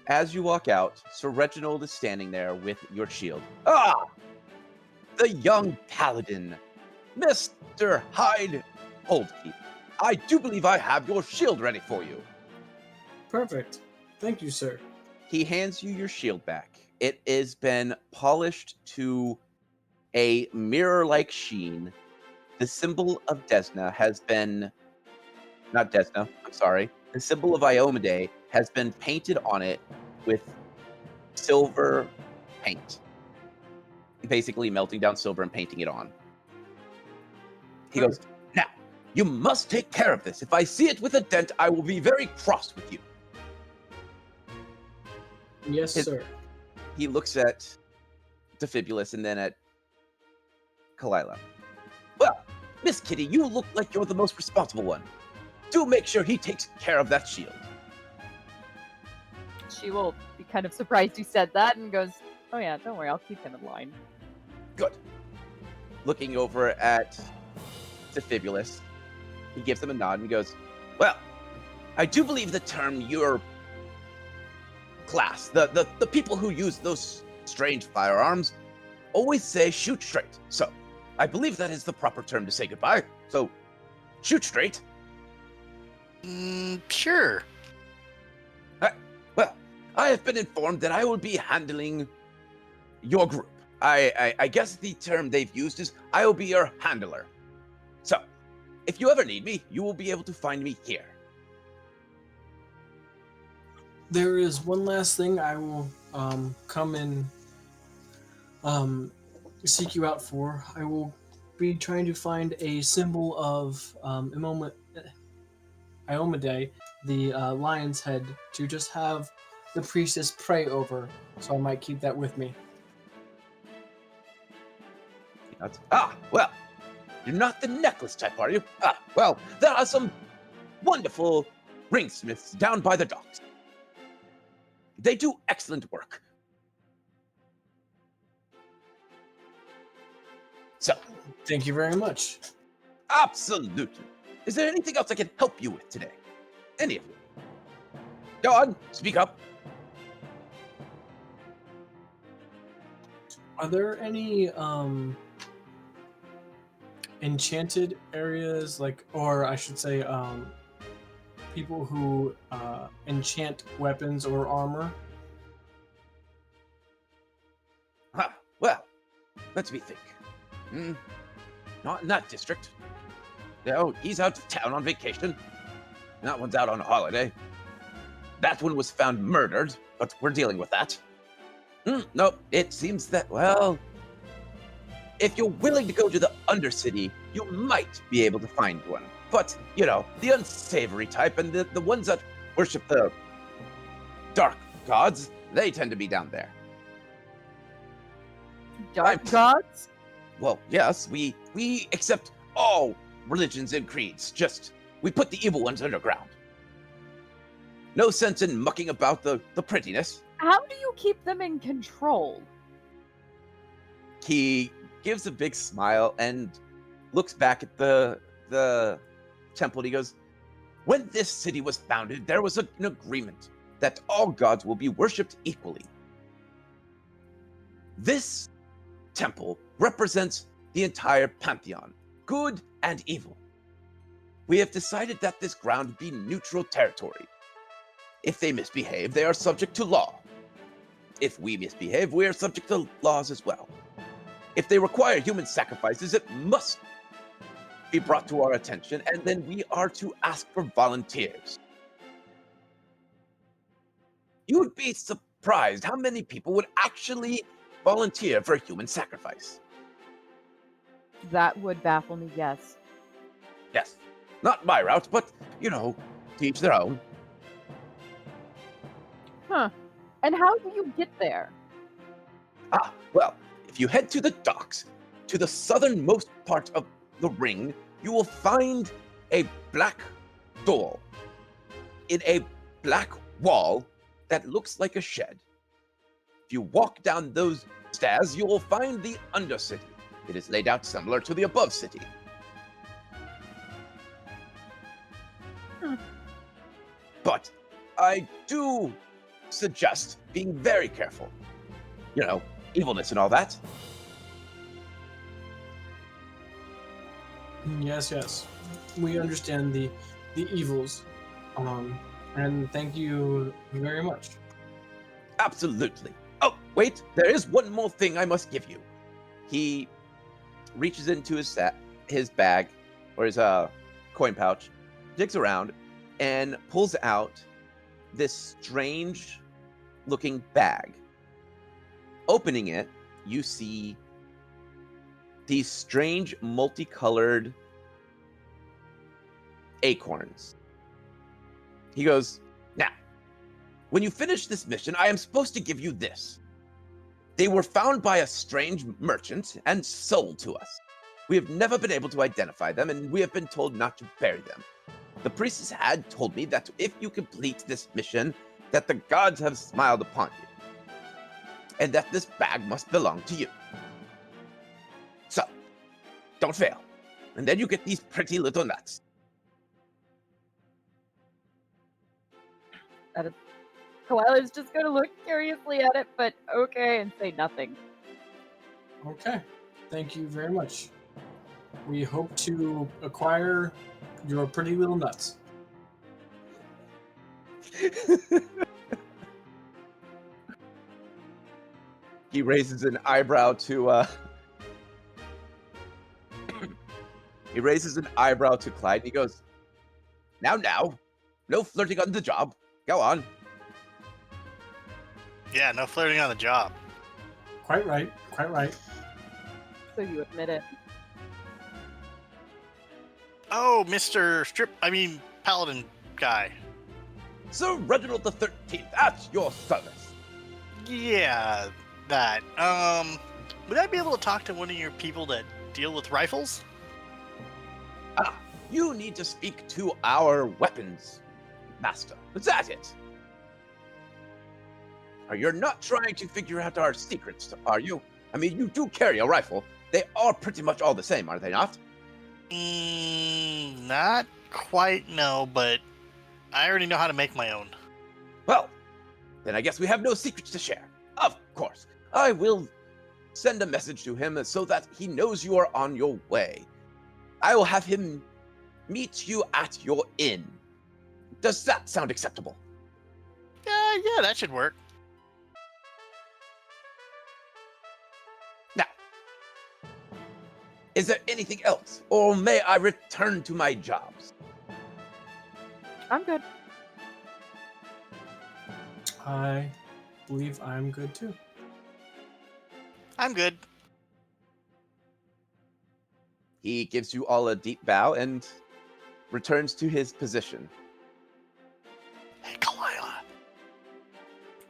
As you walk out, Sir Reginald is standing there with your shield. Ah! The young paladin, Mr. Hyde Holdkeep. I do believe I have your shield ready for you. Perfect. Thank you, sir. He hands you your shield back. It has been polished to a mirror-like sheen. The symbol of Desna has been... Not Desna, I'm sorry. The symbol of Iomade has been painted on it with silver paint. Basically melting down silver and painting it on. He goes, now, you must take care of this. If I see it with a dent, I will be very cross with you. Yes, sir. He looks at Defibulous and then at Kalila. Well, Miss Kitty, you look like you're the most responsible one. Do make sure he takes care of that shield. She will be kind of surprised you said that and goes, "Oh yeah, don't worry, I'll keep him in line." Good. Looking over at Defibulous, he gives him a nod and goes, well, I do believe the term your class, the people who use those strange firearms, always say shoot straight. So, I believe that is the proper term to say goodbye. So, shoot straight. Sure. Well, I have been informed that I will be handling your group. I guess the term they've used is I will be your handler. So, if you ever need me, you will be able to find me here. There is one last thing I will come and seek you out for. I will be trying to find a symbol of Iomade, the lion's head, to just have the priestess pray over. So I might keep that with me. Well, you're not the necklace type, are you? Well, there are some wonderful ringsmiths down by the docks. They do excellent work. So, Thank you very much. absolutely. Is there anything else I can help you with today? Any of you? Go on, speak up. Are there any enchanted areas, or I should say, people who enchant weapons or armor? Well, let me think. Not in that district. No, he's out of town on vacation. That one's out on holiday. That one was found murdered, but we're dealing with that. Nope, it seems that, well, if you're willing to go to the Undercity, you might be able to find one. But, the unsavory type and the ones that worship the dark gods, they tend to be down there. Dark gods? Well, yes, we accept all religions and creeds. Just, we put the evil ones underground. No sense in mucking about the prettiness. How do you keep them in control? He gives a big smile and looks back at the temple. He goes, when this city was founded, there was an agreement that all gods will be worshipped equally. This temple represents the entire pantheon, good and evil. We have decided that this ground be neutral territory. If they misbehave, they are subject to law. If we misbehave, we are subject to laws as well. If they require human sacrifices, it must be brought to our attention, and then we are to ask for volunteers. You would be surprised how many people would actually volunteer for a human sacrifice. That would baffle me, yes. Yes, not my route, but, to each their own. Huh. And how do you get there? Ah, well, if you head to the docks, to the southernmost part of the ring, you will find a black door in a black wall that looks like a shed. If you walk down those stairs, you will find the Undercity. It is laid out similar to the above city. But I do suggest being very careful. You know, evilness and all that. Yes. We understand the evils. And thank you very much. Absolutely. Oh, wait, there is one more thing I must give you. He reaches into his bag, or his coin pouch, digs around, and pulls out this strange looking bag. Opening it, you see these strange multicolored acorns. He goes, now, when you finish this mission, I am supposed to give you this. They were found by a strange merchant and sold to us. We have never been able to identify them, and we have been told not to bury them. The priestess had told me that if you complete this mission, that the gods have smiled upon you, and that this bag must belong to you. So, don't fail, and then you get these pretty little nuts. Koala's just going to look curiously at it, but okay, and say nothing. Okay. Thank you very much. We hope to acquire your pretty little nuts. He raises an eyebrow to he raises an eyebrow to Clyde. He goes, now, no flirting on the job. Go on. Yeah, no flirting on the job. Quite right. So you admit it. Oh, Mr. Paladin guy. Sir Reginald the 13th, at your service. Yeah, that. Would I be able to talk to one of your people that deal with rifles? Ah, you need to speak to our weapons master. Is that it? You're not trying to figure out our secrets, are you? I mean, you do carry a rifle. They are pretty much all the same, are they not? Not quite, no, but I already know how to make my own. Well, then I guess we have no secrets to share. Of course. I will send a message to him so that he knows you are on your way. I will have him meet you at your inn. Does that sound acceptable? Yeah, that should work. Now, is there anything else, or may I return to my jobs? I'm good. I believe I'm good too. I'm good. He gives you all a deep bow and returns to his position. Hey, Kalila,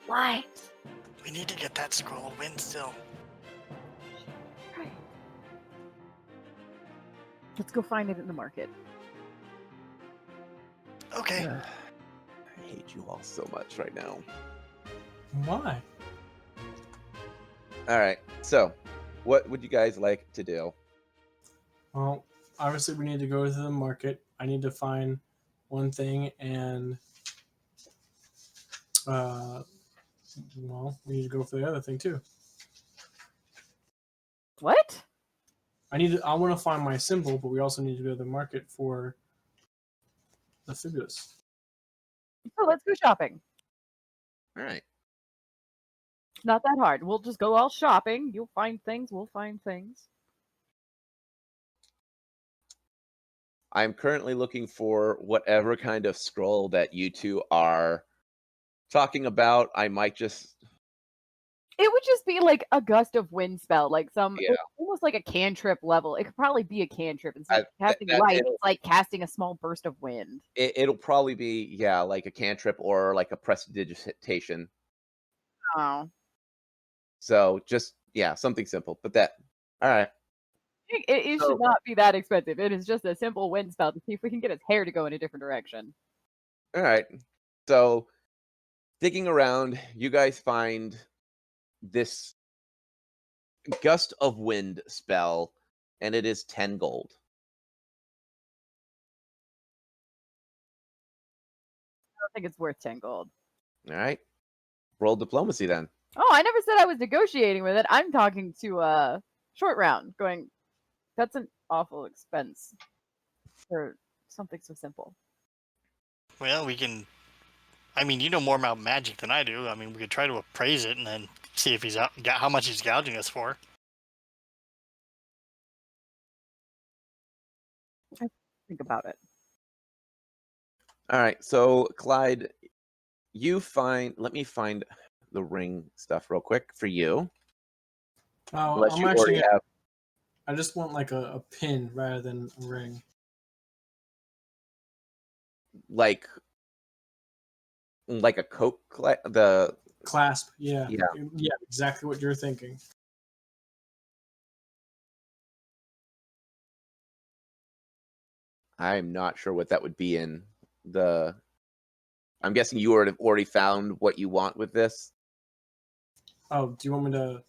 What? we need to get that scroll of wind still. Right. Let's go find it in the market. Okay. I hate you all so much right now. Why? All right, so what would you guys like to do? Well, obviously we need to go to the market. I need to find one thing, and we need to go for the other thing too. What? I want to find my symbol, but we also need to go to the market for the fibulus. So let's go shopping. All right. Not that hard. We'll just go all shopping. You'll find things. We'll find things. I'm currently looking for whatever kind of scroll that you two are talking about. I might just... It would just be like a gust of wind spell, like Yeah. it's almost like a cantrip level. It could probably be a cantrip. Instead of casting that- light, it'll- it's like casting a small burst of wind. It'll probably be, yeah, like a cantrip or like a prestidigitation. Oh. So just, yeah, something simple. But that, all right. It So- should not be that expensive. It is just a simple wind spell to see if we can get his hair to go in a different direction. All right. So digging around, you guys find this gust of wind spell, and it is 10 gold. I don't think it's worth 10 gold. All right. Roll diplomacy then. Oh, I never said I was negotiating with it. I'm talking to Short Round, going, that's an awful expense for something so simple. Well, we can. I mean, you know more about magic than I do. I mean, we could try to appraise it and then see if he's how much he's gouging us for. Think about it. All right. So Clyde, you find. Let me find the ring stuff real quick for you. Oh, Unless I'm you actually. already have. I just want like a pin rather than a ring. Like a coat, the Clasp. Yeah. Yeah. Yeah. Exactly what you're thinking. I'm not sure what that would be in the. I'm guessing you would have already found what you want with this. Oh, do you want me to?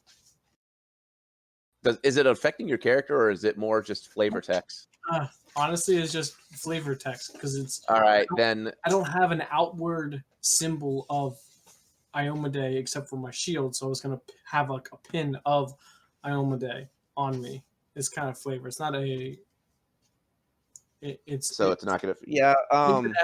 Is it affecting your character, or is it more just flavor text? Honestly, it's just flavor text because it's. All right, then. I don't have an outward symbol of Iomade except for my shield, so I was gonna have like a pin of Iomade on me. It's kind of flavor. It's not a. It's So it's not gonna. Yeah.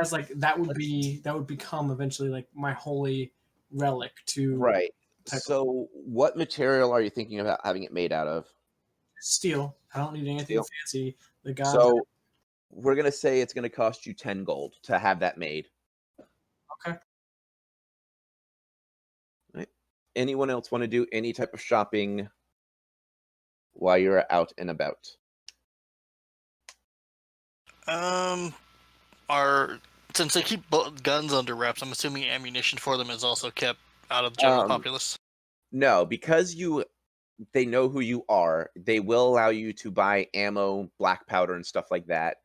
as like that would become eventually like my holy relic to Right. type of So what material are you thinking about having it made out of? steel. I don't need anything Steel. fancy. The gods. So we're gonna say it's gonna cost you 10 gold to have that made. Okay. Right. Anyone else want to do any type of shopping while you're out and about? Since they keep guns under wraps, I'm assuming ammunition for them is also kept out of the general populace. No, because they know who you are. They will allow you to buy ammo, black powder, and stuff like that.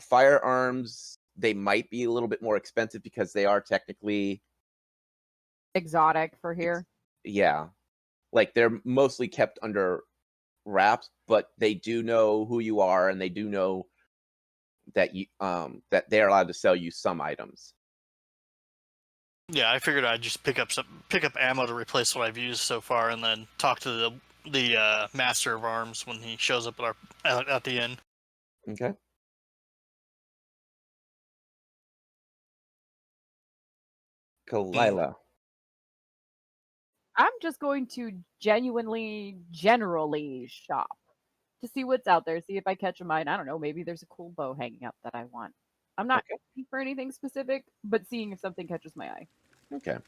Firearms, they might be a little bit more expensive because they are technically, Exotic for here. yeah, like they're mostly kept under wraps, but they do know who you are, and they do know that you that they're allowed to sell you some items. Yeah, I figured I'd just pick up ammo to replace what I've used so far, and then talk to the master of arms when he shows up at the inn. Okay. Kalila. I'm just going to generally shop to see what's out there, see if I catch a mind. I don't know, maybe there's a cool bow hanging up that I want. I'm not looking for anything specific, but seeing if something catches my eye. Okay.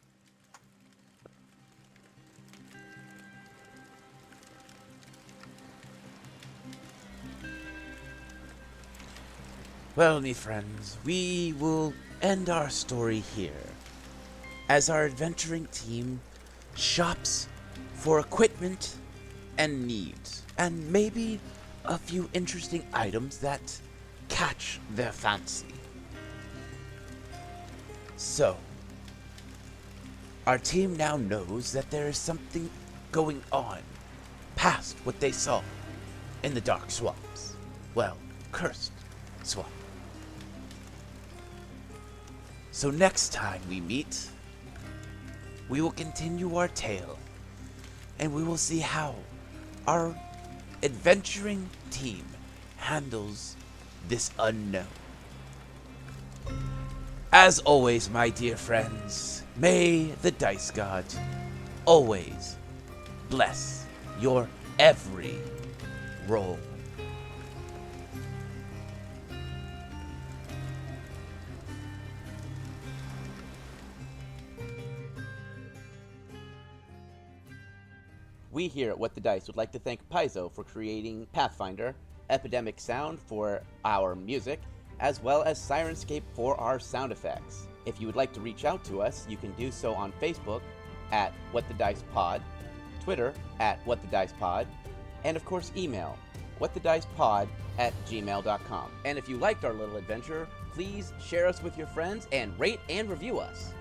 Well, me friends, we will end our story here, as our adventuring team shops for equipment and needs, and maybe a few interesting items that catch their fancy. So, our team now knows that there is something going on past what they saw in the dark swamps. Well, cursed swamp. So next time we meet, we will continue our tale, and we will see how our adventuring team handles this unknown. As always, my dear friends, may the Dice God always bless your every roll. We here at What the Dice would like to thank Paizo for creating Pathfinder, Epidemic Sound for our music, as well as Sirenscape for our sound effects. If you would like to reach out to us, you can do so on Facebook at WhatTheDicePod, Twitter at WhatTheDicePod, and of course email whatthedicepod@gmail.com. And if you liked our little adventure, please share us with your friends and rate and review us.